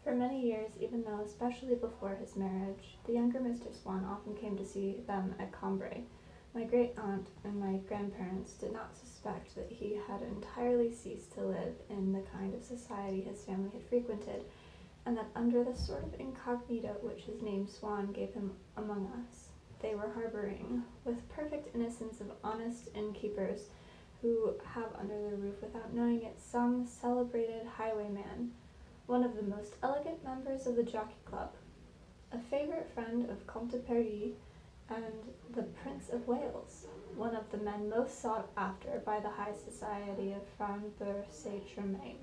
For many years, even though especially before his marriage, the younger Mr. Swann often came to see them at Combray. My great-aunt and my grandparents did not suspect that he had entirely ceased to live in the kind of society his family had frequented, and that under the sort of incognito which his name Swann gave him among us, they were harboring, with perfect innocence of honest innkeepers who have under their roof without knowing it some celebrated highwayman, one of the most elegant members of the Jockey Club, a favourite friend of Comte de Paris and the Prince of Wales, one of the men most sought after by the high society of Farnborough-Saint-Germain.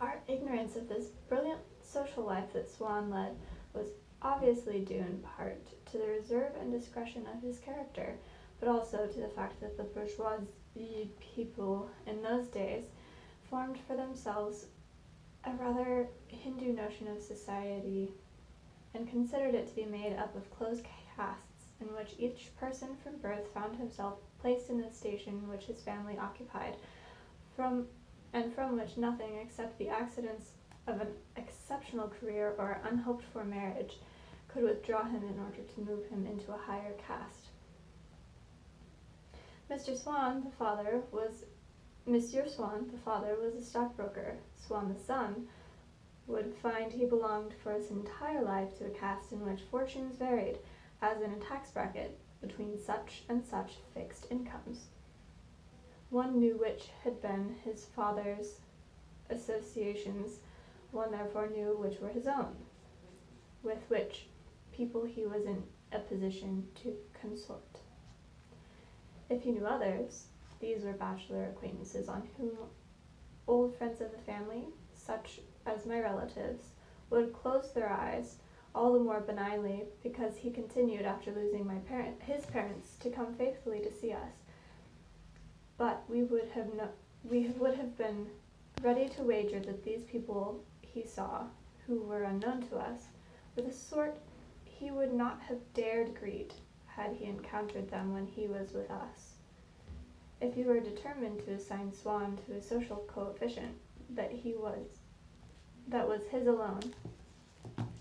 Our ignorance of this brilliant social life that Swann led was obviously due in part to the reserve and discretion of his character, but also to the fact that the bourgeoisie people in those days formed for themselves a rather Hindu notion of society and considered it to be made up of closed castes in which each person from birth found himself placed in the station which his family occupied, from which nothing except the accidents of an exceptional career or unhoped-for marriage could withdraw him in order to move him into a higher caste. Monsieur Swann, the father, was a stockbroker. Swann, the son, would find he belonged for his entire life to a caste in which fortunes varied, as in a tax bracket, between such and such fixed incomes. One knew which had been his father's associations, one therefore knew which were his own, with which people he was in a position to consort. If he knew others, these were bachelor acquaintances on whom old friends of the family, such as my relatives, would close their eyes, all the more benignly because he continued after losing his parents to come faithfully to see us. But we would have been ready to wager that these people he saw, who were unknown to us, were the sort he would not have dared greet had he encountered them when he was with us. If he were determined to assign Swann to a social coefficient that was his alone,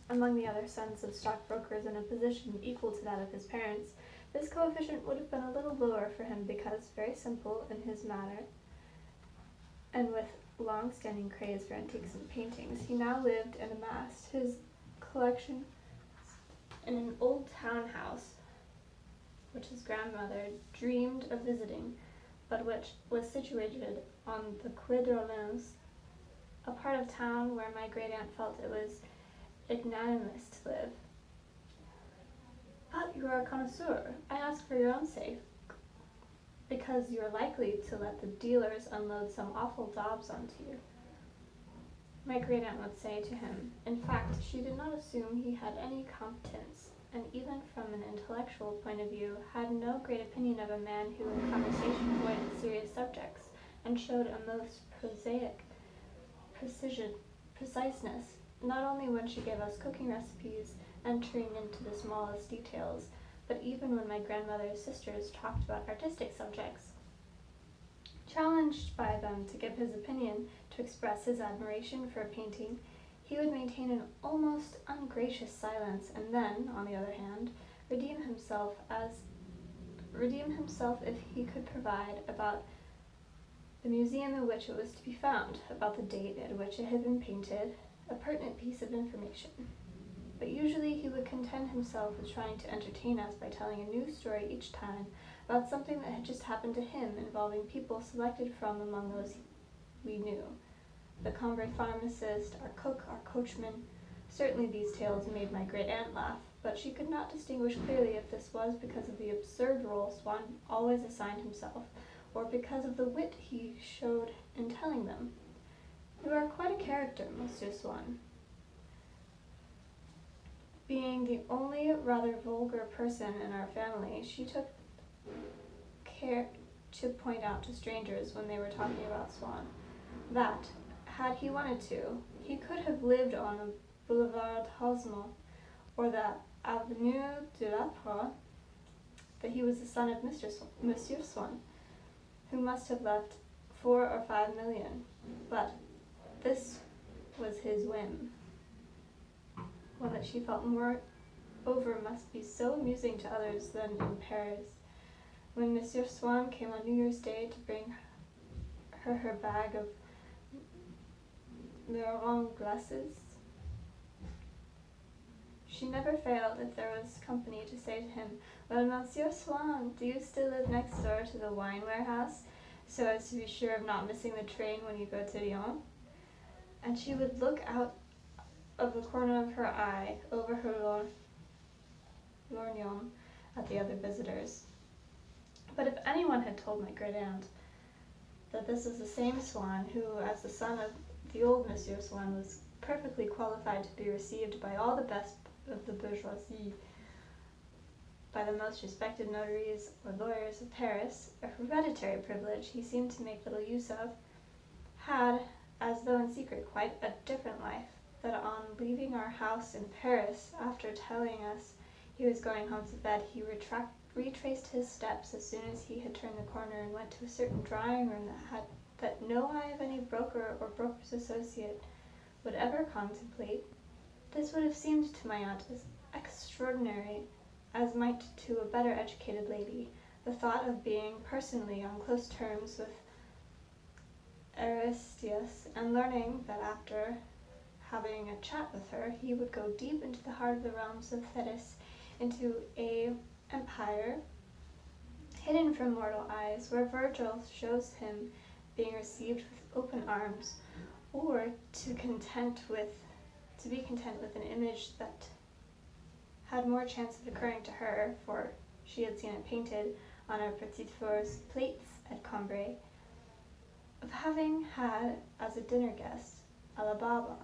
among the other sons of stockbrokers in a position equal to that of his parents, this coefficient would have been a little lower for him because, very simple in his manner, and with long-standing craze for antiques and paintings, he now lived and amassed his collection in an old town-house which his grandmother dreamed of visiting, but which was situated on the Quai d'Orleans, a part of town where my great-aunt felt it was ignominious to live. But you are a connoisseur. I ask for your own sake, because you are likely to let the dealers unload some awful daubs onto you. My great-aunt would say to him. In fact, she did not assume he had any competence, and even from an intellectual point of view, had no great opinion of a man who in conversation avoided serious subjects, and showed a most prosaic preciseness, not only when she gave us cooking recipes, entering into the smallest details, but even when my grandmother's sisters talked about artistic subjects. Challenged by them to give his opinion, to express his admiration for a painting, he would maintain an almost ungracious silence, and then, on the other hand, redeem himself if he could provide about the museum in which it was to be found, about the date at which it had been painted, a pertinent piece of information. But usually he would content himself with trying to entertain us by telling a new story each time about something that had just happened to him, involving people selected from among those we knew. The Combray pharmacist, our cook, our coachman. Certainly these tales made my great-aunt laugh, but she could not distinguish clearly if this was because of the absurd role Swann always assigned himself, or because of the wit he showed in telling them. You are quite a character, Monsieur Swann. Being the only rather vulgar person in our family, she took care to point out to strangers when they were talking about Swann that, had he wanted to, he could have lived on the Boulevard Haussmann or the Avenue de la Croix, that he was the son of Monsieur Swann, who must have left 4 or 5 million. But this was was his whim, one that she felt moreover must be so amusing to others than in Paris. When Monsieur Swann came on New Year's Day to bring her bag of marron glaces, she never failed, if there was company, to say to him, "Well, Monsieur Swann, do you still live next door to the wine warehouse, so as to be sure of not missing the train when you go to Lyon?" And she would look out of the corner of her eye over her lorgnon at the other visitors. But if anyone had told my great-aunt that this was the same Swann who, as the son of the old Monsieur Swann, was perfectly qualified to be received by all the best of the bourgeoisie, by the most respected notaries or lawyers of Paris, a hereditary privilege he seemed to make little use of, had, as though in secret, quite a different life, that on leaving our house in Paris, after telling us he was going home to bed, he retraced his steps as soon as he had turned the corner and went to a certain drawing-room that no eye of any broker or broker's associate would ever contemplate. This would have seemed to my aunt as extraordinary as might to a better educated lady the thought of being personally on close terms with Aristius, and learning that after having a chat with her, he would go deep into the heart of the realms of Thetis, into a empire hidden from mortal eyes, where Virgil shows him being received with open arms, or to be content with an image that had more chance of occurring to her, for she had seen it painted on a Petit Four's plates at Cambrai, of having had as a dinner guest Alibaba,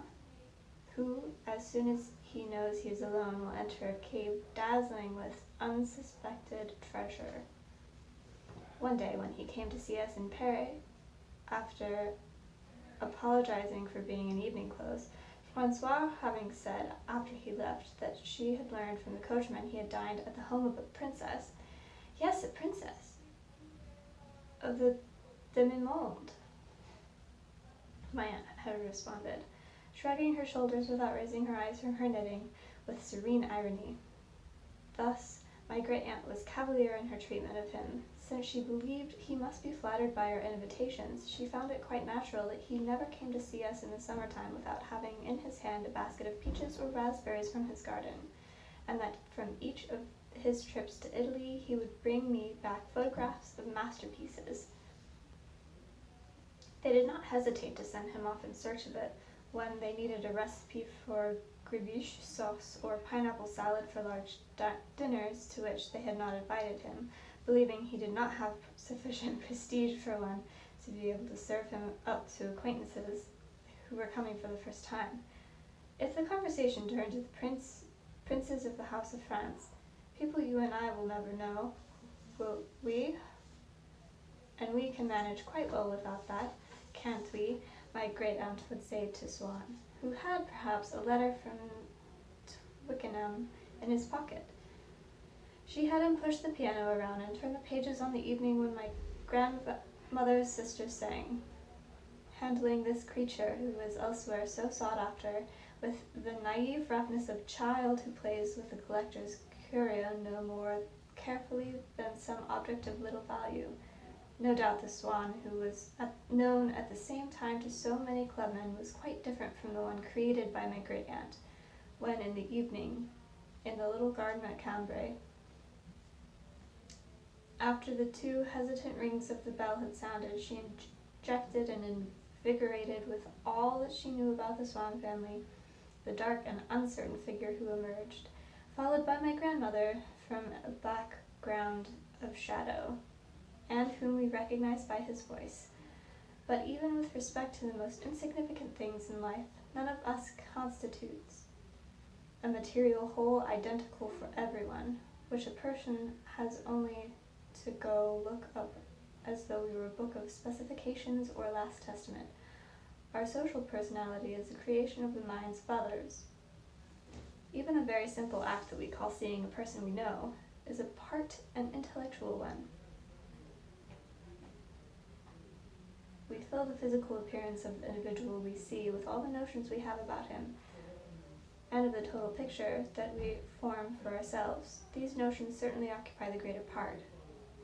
who, as soon as he knows he is alone, will enter a cave dazzling with unsuspected treasure. One day, when he came to see us in Paris, after apologizing for being in evening clothes, Francois having said, after he left, that she had learned from the coachman he had dined at the home of a princess. Yes, a princess of the demi-monde, my aunt had responded, shrugging her shoulders without raising her eyes from her knitting, with serene irony. Thus, my great-aunt was cavalier in her treatment of him. Since she believed he must be flattered by our invitations, she found it quite natural that he never came to see us in the summertime without having in his hand a basket of peaches or raspberries from his garden, and that from each of his trips to Italy he would bring me back photographs of masterpieces. They did not hesitate to send him off in search of it when they needed a recipe for gribiche sauce or pineapple salad for large dinners to which they had not invited him, believing he did not have sufficient prestige for one to be able to serve him up to acquaintances who were coming for the first time. If the conversation turned to the princes of the House of France, people you and I will never know, will we? And we can manage quite well without that, can't we? My great-aunt would say to Swann, who had perhaps a letter from Twickenham in his pocket. She had him push the piano around and turn the pages on the evening when my grandmother's sister sang, handling this creature who was elsewhere so sought after, with the naive roughness of a child who plays with a collector's curio no more carefully than some object of little value. No doubt the Swann, who was known at the same time to so many clubmen, was quite different from the one created by my great-aunt, when in the evening, in the little garden at Cambrai, after the two hesitant rings of the bell had sounded, she injected and invigorated with all that she knew about the Swann family, the dark and uncertain figure who emerged, followed by my grandmother from a background of shadow, and whom we recognized by his voice. But even with respect to the most insignificant things in life, none of us constitutes a material whole identical for everyone, which a person has only to go look up as though we were a book of specifications or Last Testament. Our social personality is the creation of the minds of others. Even a very simple act that we call seeing a person we know is a part an intellectual one. we fill the physical appearance of the individual we see with all the notions we have about him, and of the total picture that we form for ourselves. These notions certainly occupy the greater part.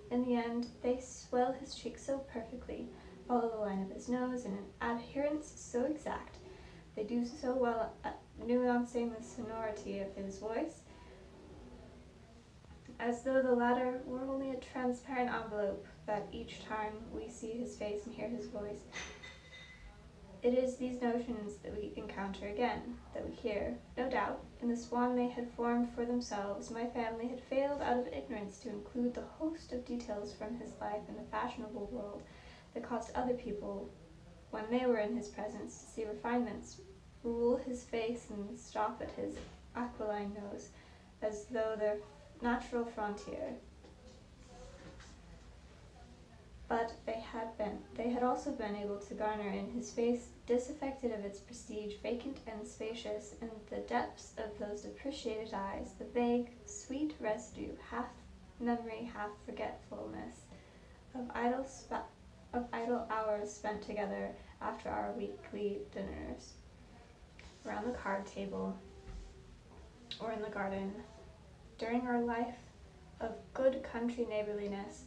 In the end, they swell his cheeks so perfectly, follow the line of his nose in an adherence so exact, they do so well at nuancing the sonority of his voice, as though the latter were only a transparent envelope, that each time we see his face and hear his voice, it is these notions that we encounter again, that we hear. No doubt, in the Swann they had formed for themselves, my family had failed out of ignorance to include the host of details from his life in the fashionable world that caused other people, when they were in his presence, to see refinements, rule his face and stop at his aquiline nose, as though their natural frontier. But they had also been able to garner in his face, disaffected of its prestige, vacant and spacious, in the depths of those depreciated eyes, the vague, sweet residue, half memory, half forgetfulness, of idle hours spent together after our weekly dinners, around the card table, or in the garden, during our life of good country neighborliness,